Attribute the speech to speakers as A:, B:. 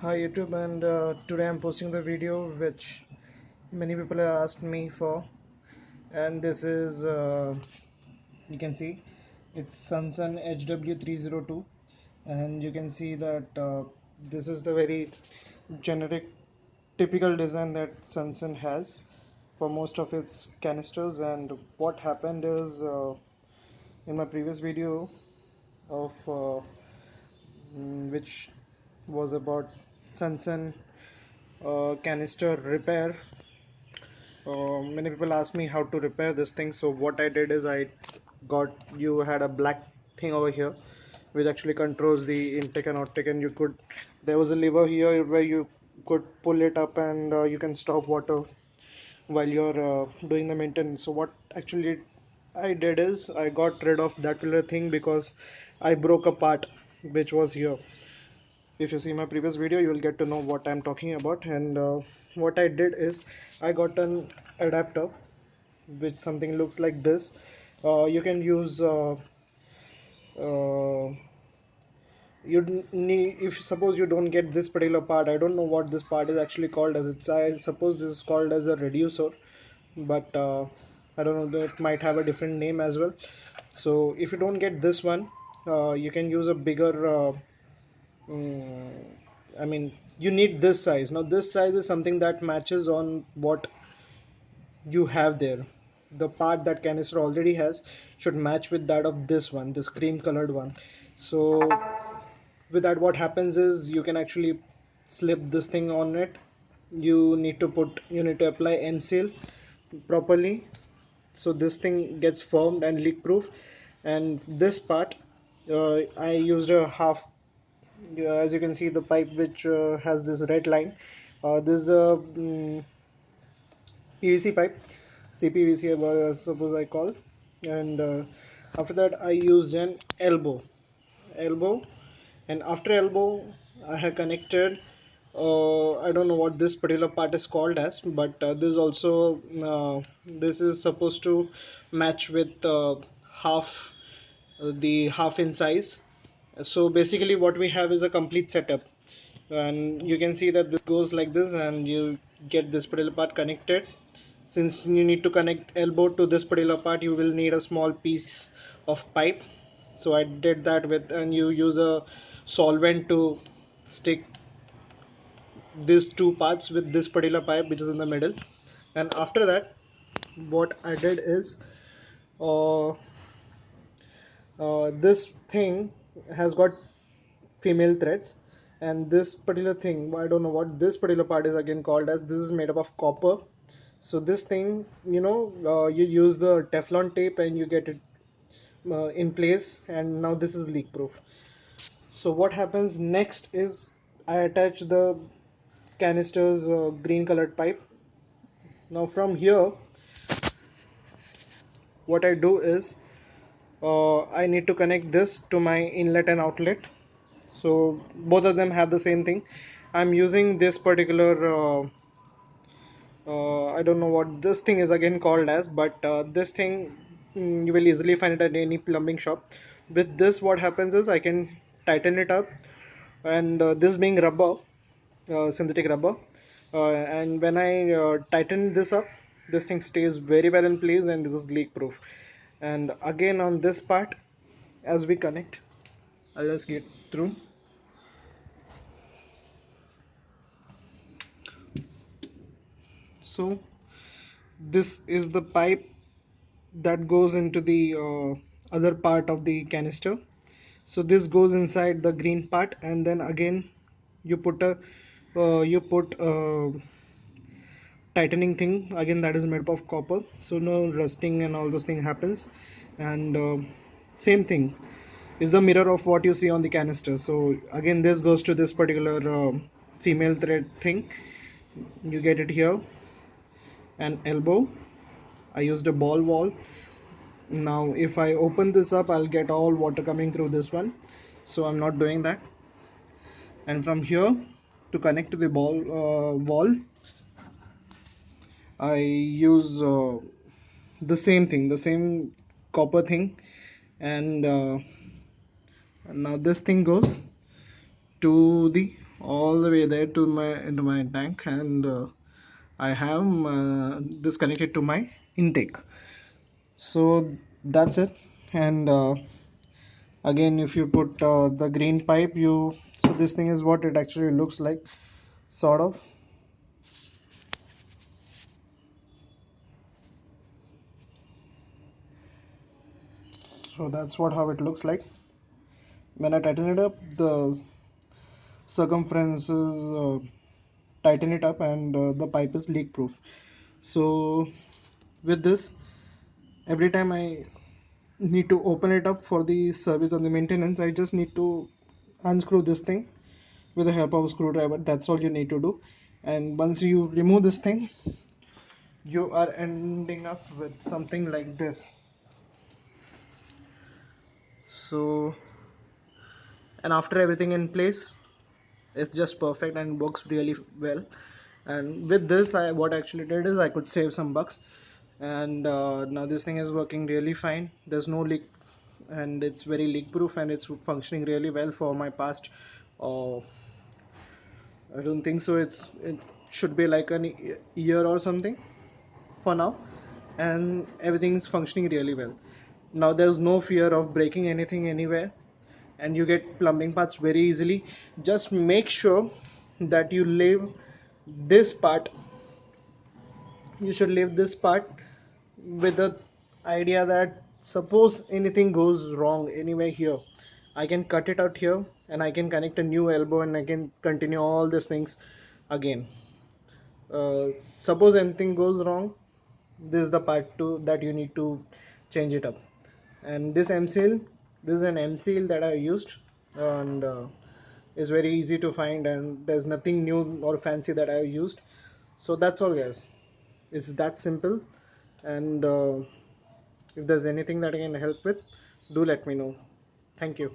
A: Hi YouTube, and today I'm posting the video which many people have asked me for, and this is you can see it's sunsun HW302, and you can see that this is the very generic typical design that sunsun has for most of its canisters. And what happened is, in my previous video of which was about sunsun canister repair. Many people ask me how to repair this thing. So what I did is I got, you had a black thing over here which actually controls the intake and outtake, and you could, there was a lever here where you could pull it up, and you can stop water while you're doing the maintenance. So what actually I did is I got rid of that particular thing because I broke a part which was here. If you see my previous video, you will get to know what I'm talking about. And what I did is I got an adapter which something looks like this. You can use uh, you need, if suppose you don't get this particular part, I don't know what this part is actually called as. It's, I suppose this is called as a reducer, but I don't know, that might have a different name as well. So if you don't get this one, you can use a bigger Mm, I mean, you need this size. Now, this size is something that matches on what you have there. The part that canister already has should match with that of this one, this cream colored one. So, with that, what happens is you can actually slip this thing on it. You need to apply M seal properly, so this thing gets formed and leak proof. And this part, I used a half, yeah, as you can see the pipe which has this red line. This is a PVC pipe, CPVC suppose I call. And after that I used an elbow, and after elbow I have connected, I don't know what this particular part is called as, but this also this is supposed to match with half the half in size. So basically what we have is a complete setup, and you can see that this goes like this, and you get this particular part connected. Since you need to connect elbow to this particular part, you will need a small piece of pipe. So I did that with, and you use a solvent to stick these two parts with this particular pipe which is in the middle. And after that, what I did is, uh, this thing has got female threads, and this particular thing, I don't know what this particular part is again called as. This is made up of copper. So this thing, you use the Teflon tape and you get it in place, and now this is leak proof. So what happens next is I attach the canister's green colored pipe. Now from here, what I do is, I need to connect this to my inlet and outlet. So both of them have the same thing. I'm using this particular I don't know what this thing is again called as, but this thing, you will easily find it at any plumbing shop. With this, what happens is I can tighten it up, and this being rubber, synthetic rubber, and when I tighten this up, this thing stays very well in place, and this is leak proof. And again on this part, as we connect, I'll just get through. So this is the pipe that goes into the other part of the canister. So this goes inside the green part, and then again you put a tightening thing again that is made up of copper, so no rusting and all those things happens. And same thing is the mirror of what you see on the canister. So again this goes to this particular female thread thing. You get it here. And elbow, I used a ball valve. Now if I open this up, I'll get all water coming through this one, so I'm not doing that. And from here, to connect to the ball wall, I use the same thing, the same copper thing. And now this thing goes to the all the way there to my into my tank, and I have this connected to my intake. So that's it. And again, if you put the green pipe, you so this thing is what it actually looks like, sort of. So that's what how it looks like. When I tighten it up, the circumference is tighten it up, and the pipe is leak proof. So with this, every time I need to open it up for the service or the maintenance, I just need to unscrew this thing with the help of a screwdriver. That's all you need to do. And once you remove this thing, you are ending up with something like this. So, and after everything in place, it's just perfect and works really well. And with this, I what I actually did is I could save some bucks. And now this thing is working really fine. There's no leak, and it's very leak proof, and it's functioning really well for my past. uh, I don't think so. It should be like an year or something for now, and everything's functioning really well. Now there's no fear of breaking anything anywhere, and you get plumbing parts very easily. Just make sure that this part you should leave this part with the idea that suppose anything goes wrong anywhere here, I can cut it out here, and I can connect a new elbow, and I can continue all these things again. Suppose anything goes wrong, this is the part two that you need to change it up. And this is an M seal that I used, and is very easy to find, and there's nothing new or fancy that I used. So that's all, guys. It's that simple. And if there's anything that I can help with, do let me know. Thank you.